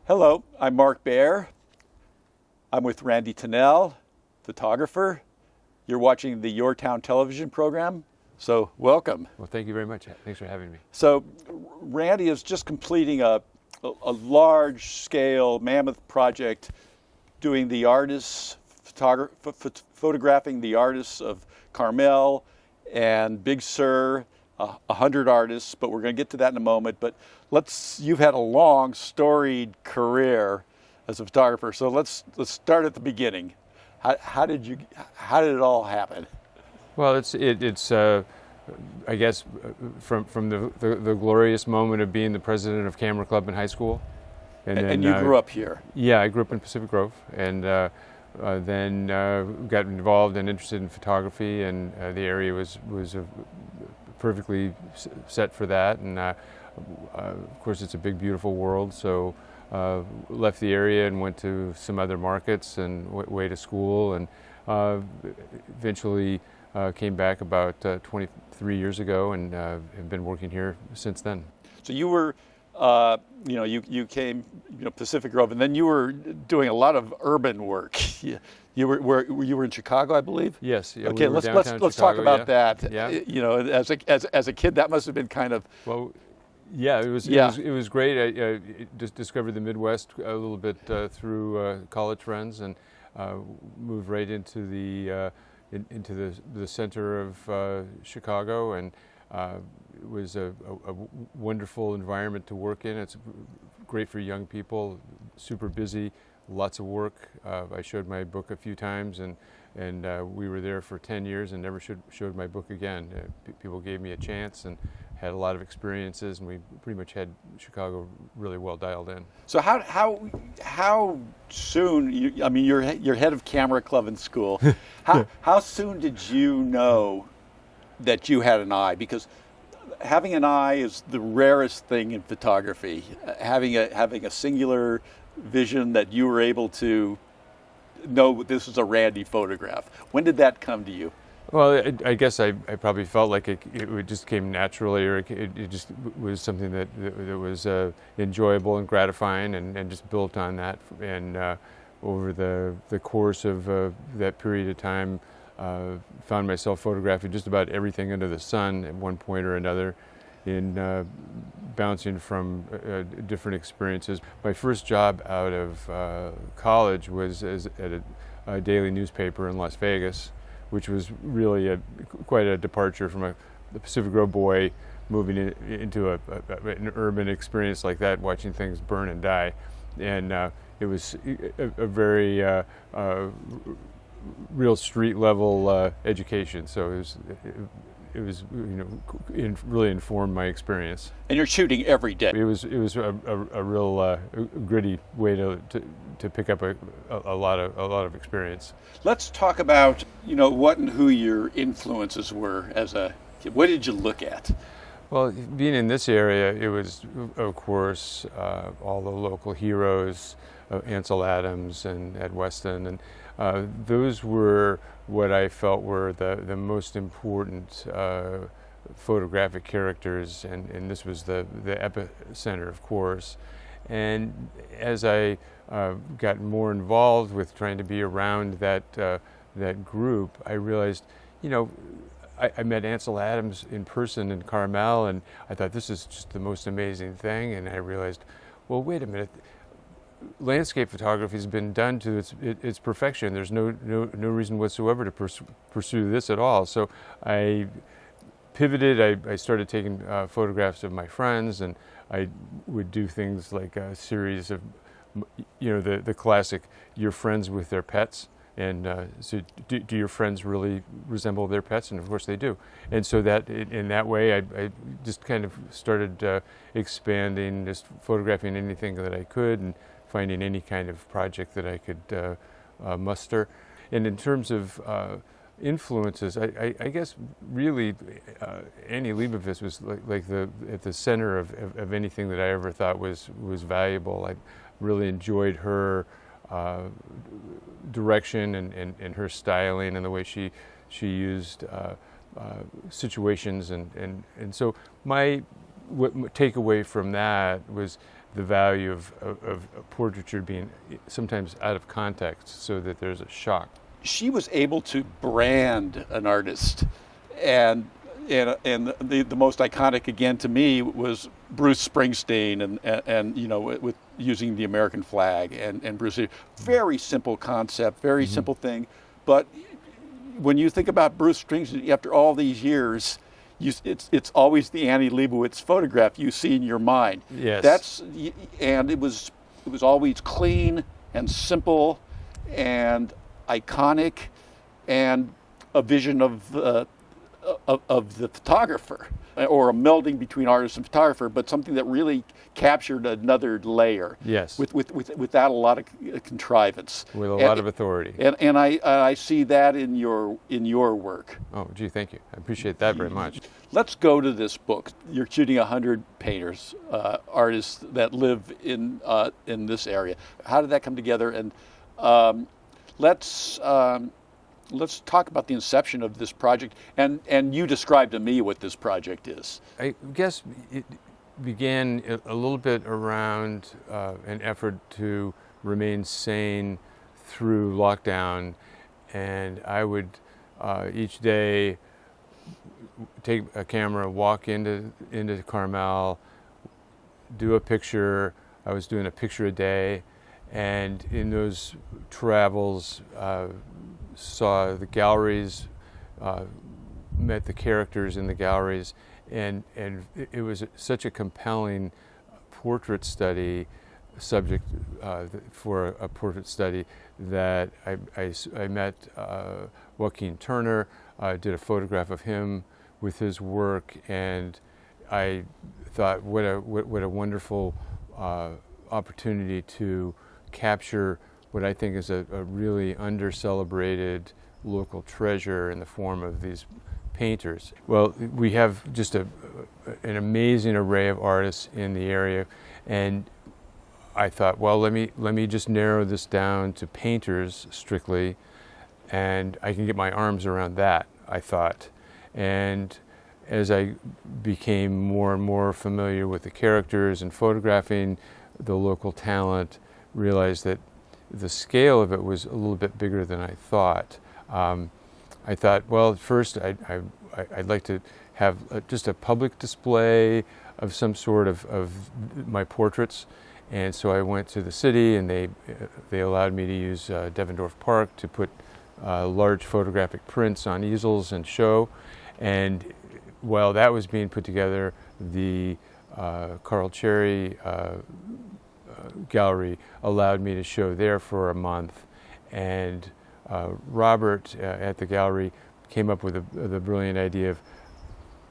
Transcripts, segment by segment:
Hello, I'm Mark Baer. I'm with Randy Tunnell, photographer. You're watching the YourTown television program, so welcome. Well, thank you very much. Thanks for having me. So Randy is just completing a large-scale mammoth project doing the artists, photographing the artists of Carmel and Big Sur, 100 artists, but we're going to get to that in a moment. But you've had a long, storied career as a photographer, so let's start at the beginning. How did it all happen? Well, it's I guess from the glorious moment of being the president of Camera Club in high school, and you grew up here. Yeah, I grew up in Pacific Grove, and then got involved and interested in photography, and the area was perfectly set for that. And of course, it's a big, beautiful world. So left the area and went to some other markets and way to school, and eventually came back about 23 years ago, and have been working here since then. So you were, you came, Pacific Grove, and then you were doing a lot of urban work. You were in Chicago, I believe. Yes. Yeah, okay. We let's talk about that. Yeah. As a kid, that must have been kind of. Well, yeah. It was great. I just discovered the Midwest a little bit through college friends, and moved right into the center of Chicago, and it was a wonderful environment to work in. It's great for young people, super busy, lots of work. I showed my book a few times, and we were there for 10 years and never showed my book again. People gave me a chance and had a lot of experiences, and we pretty much had Chicago really well dialed in. So how soon? You're head of Camera Club in school. How soon did you know that you had an eye? Because having an eye is the rarest thing in photography. Having a singular vision that you were able to know this is a Randy photograph. When did that come to you? Well, I guess I probably felt like it just came naturally, or it just was something that was enjoyable and gratifying, and just built on that. And over the course of that period of time, found myself photographing just about everything under the sun at one point or another, in bouncing from different experiences. My first job out of college was at a daily newspaper in Las Vegas, which was really quite a departure from the Pacific Grove boy moving into an urban experience like that, watching things burn and die. And it was a very real street level education. So it was really informed my experience. And you're shooting every day. It was a real gritty way to pick up a lot of experience. Let's talk about what and who your influences were as a kid. What did you look at? Well, being in this area, it was of course all the local heroes, Ansel Adams and Ed Weston, and those were what I felt were the most important photographic characters, and this was the epicenter, of course. And as I got more involved with trying to be around that group, I realized, I met Ansel Adams in person in Carmel, and I thought, this is just the most amazing thing. And I realized, well, wait a minute. Landscape photography has been done to its perfection. There's no reason whatsoever to pursue this at all. So I pivoted. I started taking photographs of my friends, and I would do things like a series of, the classic, your friends with their pets. And so do your friends really resemble their pets? And of course they do. And so that in that way, I just kind of started expanding, just photographing anything that I could, and finding any kind of project that I could muster. And in terms of influences, I guess really Annie Leibovitz was like at the center of anything that I ever thought was valuable. I really enjoyed her direction and her styling and the way she used situations, and so my takeaway from that was the value of portraiture being sometimes out of context, so that there's a shock. She was able to brand an artist, and the most iconic again to me was Bruce Springsteen, and you know, with using the American flag, and Bruce. Very simple concept, very simple thing, but when you think about Bruce Springsteen after all these years, it's always the Annie Leibovitz photograph you see in your mind. Yes. And it was always clean and simple and iconic, and a vision of the photographer, or a melding between artist and photographer, but something that really captured another layer. Yes. Without a lot of contrivance. With a lot of authority. And I see that in your work. Oh, gee, thank you. I appreciate that very much. Let's go to this book. You're shooting 100 painters, artists that live in this area. How did that come together? And let's talk about the inception of this project. And you describe to me what this project is. I guess it began a little bit around an effort to remain sane through lockdown, and I would each day take a camera, walk into Carmel, do a picture. I was doing a picture a day, and in those travels saw the galleries, met the characters in the galleries, and it was such a compelling portrait study subject for a portrait study that I met Joaquin Turner, did a photograph of him with his work, and I thought what a wonderful opportunity to capture what I think is a really under-celebrated local treasure in the form of these painters. Well, we have just an amazing array of artists in the area, and I thought, well, let me just narrow this down to painters strictly, and I can get my arms around that, I thought. And as I became more and more familiar with the characters and photographing the local talent, realized that the scale of it was a little bit bigger than I thought. I thought, well, first I'd like to have just a public display of some sort of my portraits, and so I went to the city, and they allowed me to use Devendorf Park to put large photographic prints on easels and show. And while that was being put together, the Carl Cherry gallery allowed me to show there for a month, and Robert at the gallery came up with the brilliant idea of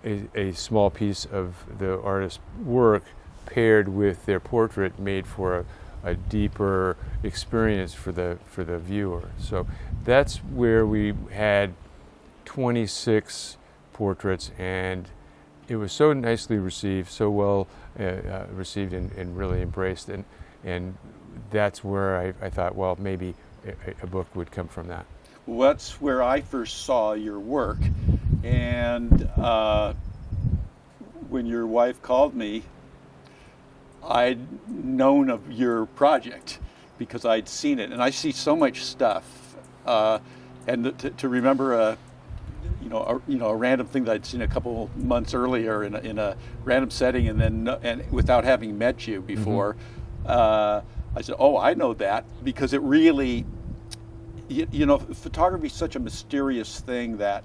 a small piece of the artist's work paired with their portrait, made for a deeper experience for the viewer. So that's where we had 26 portraits, and it was so nicely received, so well received and really embraced, and that's where I thought, well, maybe a book would come from that. Well, that's where I first saw your work, and when your wife called me, I'd known of your project because I'd seen it, and I see so much stuff, and to remember a random thing that I'd seen a couple months earlier in a random setting, and without having met you before, I said, oh, I know that, because it really, photography is such a mysterious thing that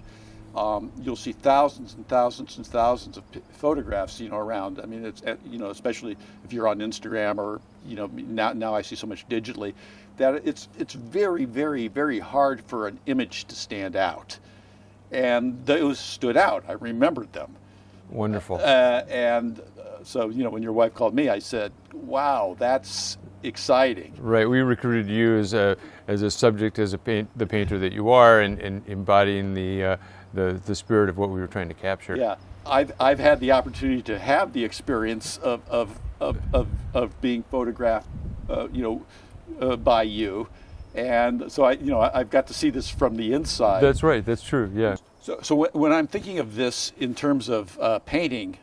you'll see thousands and thousands and thousands of photographs, around. I mean, it's, especially if you're on Instagram, or, now I see so much digitally, that it's very, very, very hard for an image to stand out. And those stood out. I remembered them. Wonderful. So, when your wife called me, I said, wow, that's exciting. Right. We recruited you as a subject, as the painter that you are, and embodying the spirit of what we were trying to capture. Yeah. I've had the opportunity to have the experience of being photographed, by you. And so I've got to see this from the inside. That's right. That's true. Yeah. So when I'm thinking of this in terms of painting,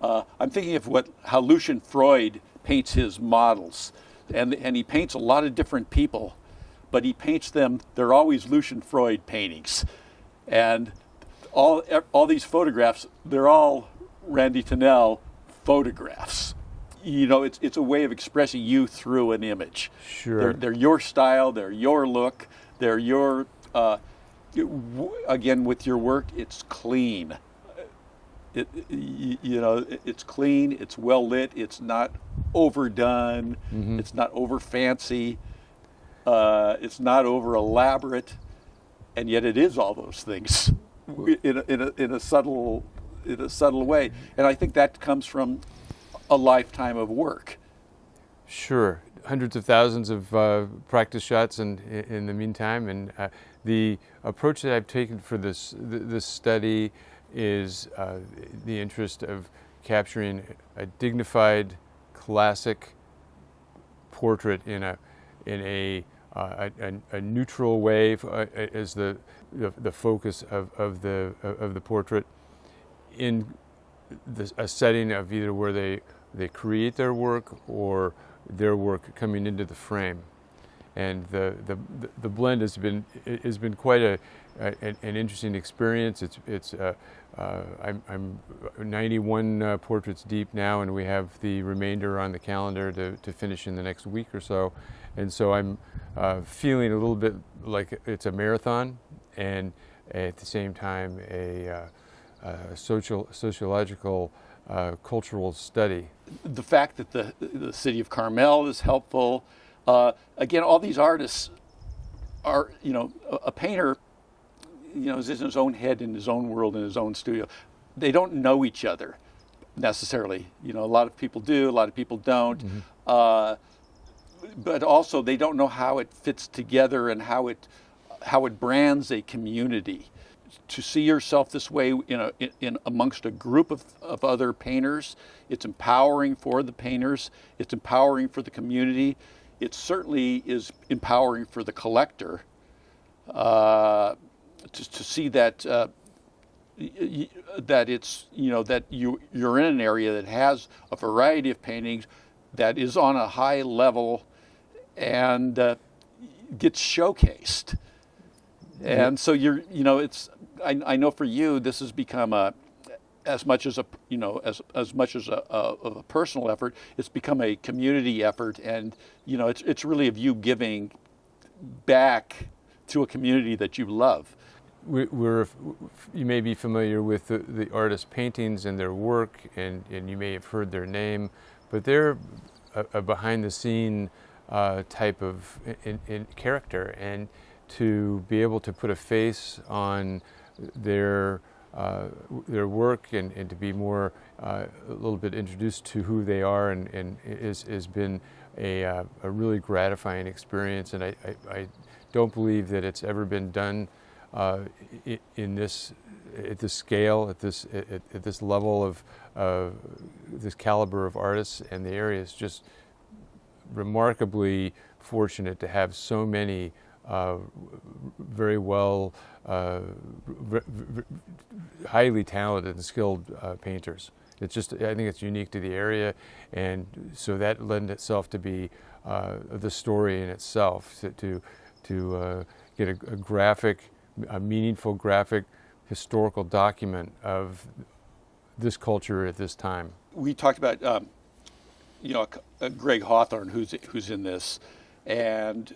I'm thinking of how Lucian Freud paints his models, and he paints a lot of different people, but he paints them. They're always Lucian Freud paintings, and all these photographs, they're all Randy Tunnell photographs. It's a way of expressing you through an image. Sure. They're your style. They're your look. They're your. Again, with your work, it's clean. It's clean. It's well lit. It's not overdone. Mm-hmm. It's not over fancy. It's not over elaborate, and yet it is all those things in a subtle way. And I think that comes from a lifetime of work. Sure, hundreds of thousands of practice shots, and in the meantime, and the approach that I've taken for this study is the interest of capturing a dignified, classic portrait in a neutral way as the focus of the portrait, in a setting of either where they create their work or their work coming into the frame. And the blend has been quite an interesting experience. I'm 91 portraits deep now, and we have the remainder on the calendar to finish in the next week or so. And so I'm feeling a little bit like it's a marathon, and at the same time a sociological, cultural study. The fact that the city of Carmel is helpful. Again, all these artists are, a painter, is in his own head, in his own world, in his own studio. They don't know each other necessarily. A lot of people do, a lot of people don't. Mm-hmm. But also they don't know how it fits together and how it brands a community. To see yourself this way in amongst a group of other painters, it's empowering for the painters. It's empowering for the community. It certainly is empowering for the collector to see that that it's that you're in an area that has a variety of paintings that is on a high level and gets showcased. And so I know for you this has become as much as a personal effort, it's become a community effort, and it's really of you giving back to a community that you love. You may be familiar with the artists' paintings and their work, and you may have heard their name, but they're a behind-the-scene type of in character, and to be able to put a face on their work and to be more a little bit introduced to who they are and has been a really gratifying experience. And I don't believe that it's ever been done in this at this scale, at this level of this caliber of artists, and the area is just remarkably fortunate to have so many very well, highly talented and skilled painters. I think it's unique to the area, and so that lends itself to be the story in itself, to get a meaningful graphic historical document of this culture at this time. We talked about Greg Hawthorne, who's in this, and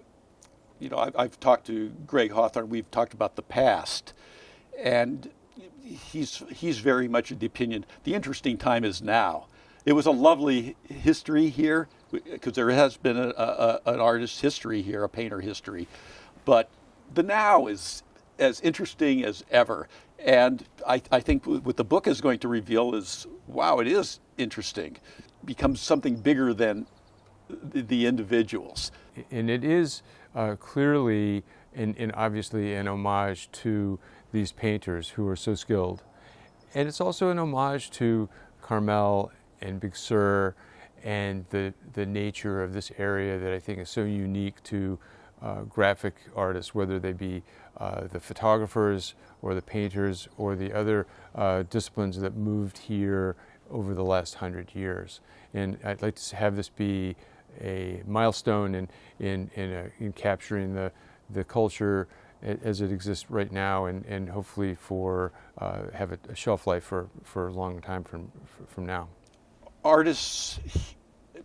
I've talked to Greg Hawthorne. We've talked about the past, and he's very much of the opinion the interesting time is now. It was a lovely history here because there has been an artist history here, a painter history, but the now is as interesting as ever. And I think what the book is going to reveal is, wow, it is interesting. It becomes something bigger than the individuals. And it is clearly and obviously an homage to these painters who are so skilled. And it's also an homage to Carmel and Big Sur and the nature of this area that I think is so unique to graphic artists, whether they be the photographers or the painters or the other disciplines that moved here over the last 100 years. And I'd like to have this be a milestone in capturing the culture as it exists right now, and hopefully have a shelf life for a long time from now. Artists,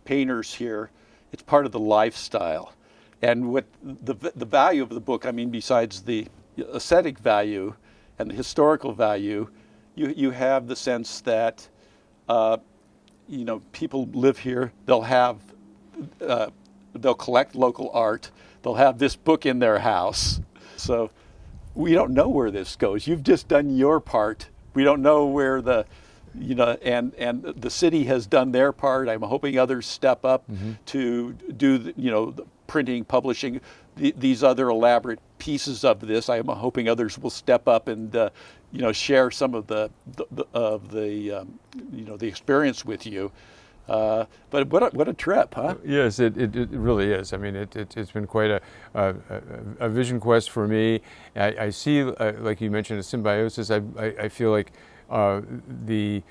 painters here, it's part of the lifestyle. And what the value of the book, I mean, besides the aesthetic value and the historical value, you have the sense that people live here. They'll collect local art. They'll have this book in their house. So we don't know where this goes. You've just done your part. We don't know where and the city has done their part. I'm hoping others step up to do the printing, publishing, these other elaborate pieces of this. I'm hoping others will step up and share some of the experience with you. But what a trip, huh? Yes, it really is. I mean, it's been quite a vision quest for me. I see, like you mentioned, a symbiosis. I feel like the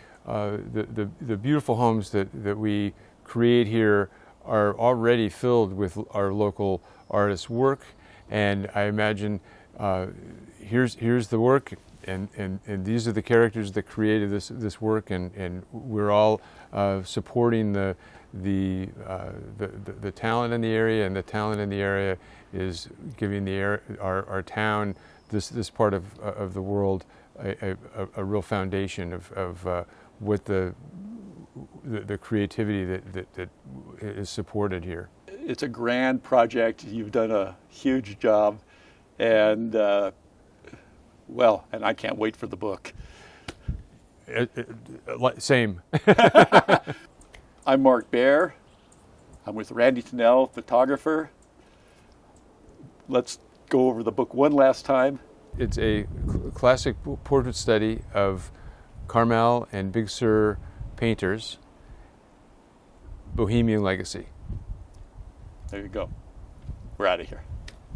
beautiful homes that we create here are already filled with our local artists' work, and I imagine here's the work, and these are the characters that created this work, and we're all supporting the talent in the area, and the talent in the area is giving our town, this part of the world, a real foundation of what the creativity that is supported here. It's a grand project. You've done a huge job, and and I can't wait for the book. Same. I'm Mark Baer. I'm with Randy Tunnell, photographer. Let's go over the book one last time. It's a classic portrait study of Carmel and Big Sur painters' Bohemian legacy. There you go. We're out of here.